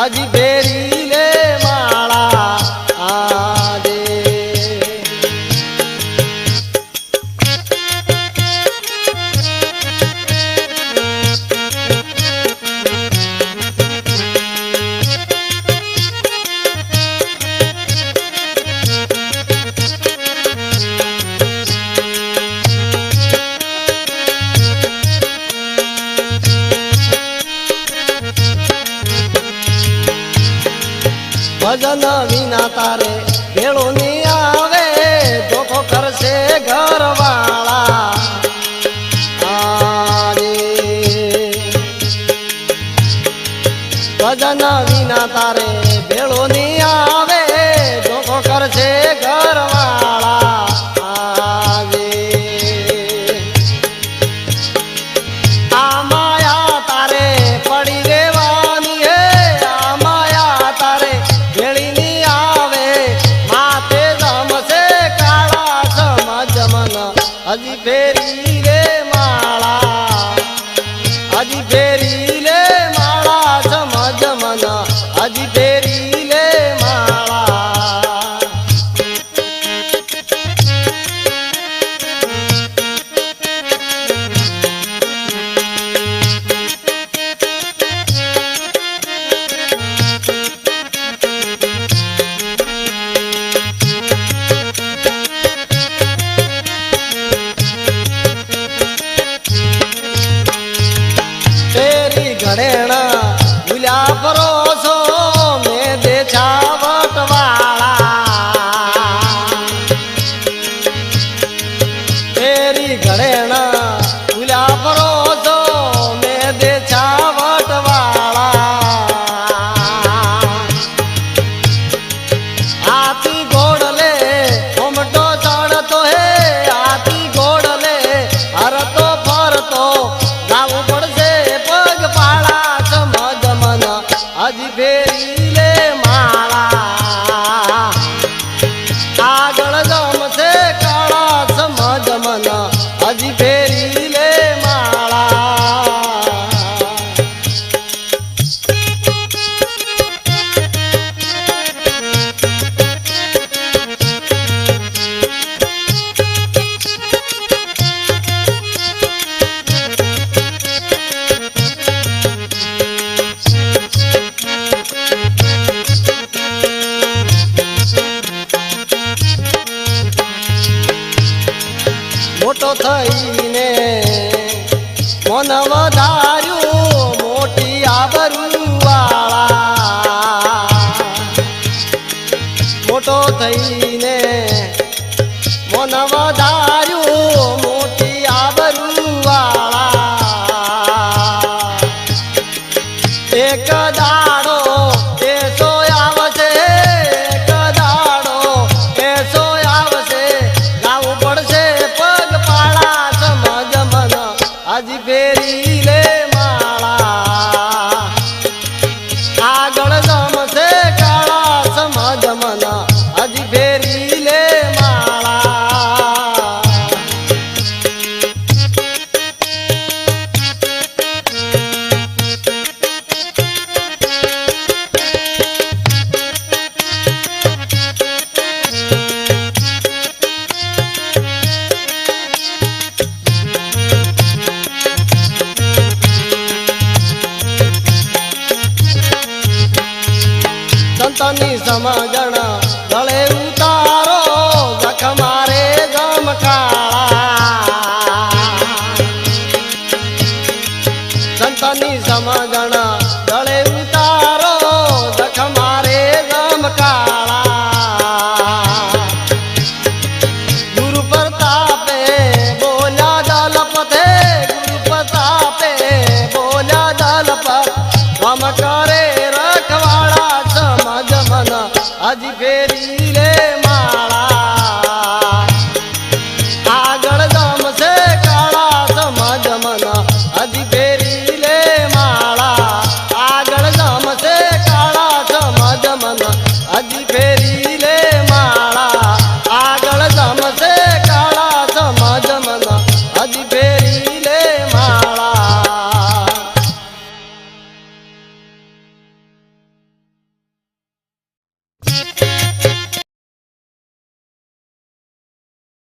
હજી ફેરી લે માળા આજે ભજન વિના તારે ભેળો ની આવે ધોખો કરશે ઘરવાળા આજે ભજન વિના તારે ભેળો ની આવે ધોખો કરશે ઘરવાળા આજે આ માયા તારે પડી રેવાની હે આ માયા તારે ભેળીની આવે માથે જમશે કાળા સમજ મન હજી ફેરી રે માળા હજી ફેરી લે માળા સમજ મન હજી ફેરી લે માળા તેરી ઘડેણા ભૂલ્યા પરોસો મેં દે છાવટ વાળા તેરી ઘડેણા ભૂલ્યા પરોસો મેં દે છાવટ વાળા હાથી ઘોડલે ઓમટો ચડતો હે હાથી ઘોડલે હરતો ફરતો ગાવું પડશે પગ પાળા સમજ મન હજી ફેરી લે માળા આગળ જમશે કાળા સમજ મન હજી ફેરી લે માળા મોટો થઈને મન વધાર્યું મોટી આબરૂવાળા મોટો થઈને મન વધાર્યું મોટી આબરૂવાળા એક દાડો એસો આવશે એક દાડો એસો આવશે ગાવું પડશે પગ પાળા સમજ મન હજી ફેરી લે માળા આગળ જમશે કાળા સમજ મન હજી ફેરી લે માળા સંતની સમજણ ગળે